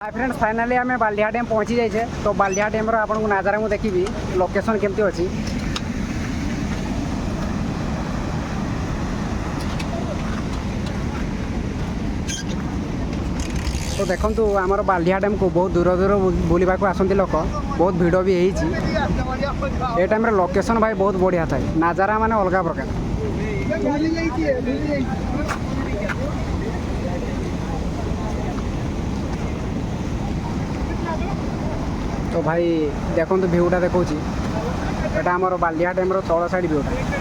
Hi friends finally आम Ballia dam पहुँची जाइए। तो बालिया डैम आपको नजारा मुझे देखी लोकेशन केमती अच्छी। तो देखो आमर बालिया डैम को बहुत दूर दूर बुलवा आसती लोक बहुत भिड़ भी है। टाइम लोकेशन भाई बहुत बढ़िया था नजारा माने अलग प्रकार। तो भाई देखो भ्यूटा देखा यहाँ आमर बालिया डैम तल साइड भ्यूटा।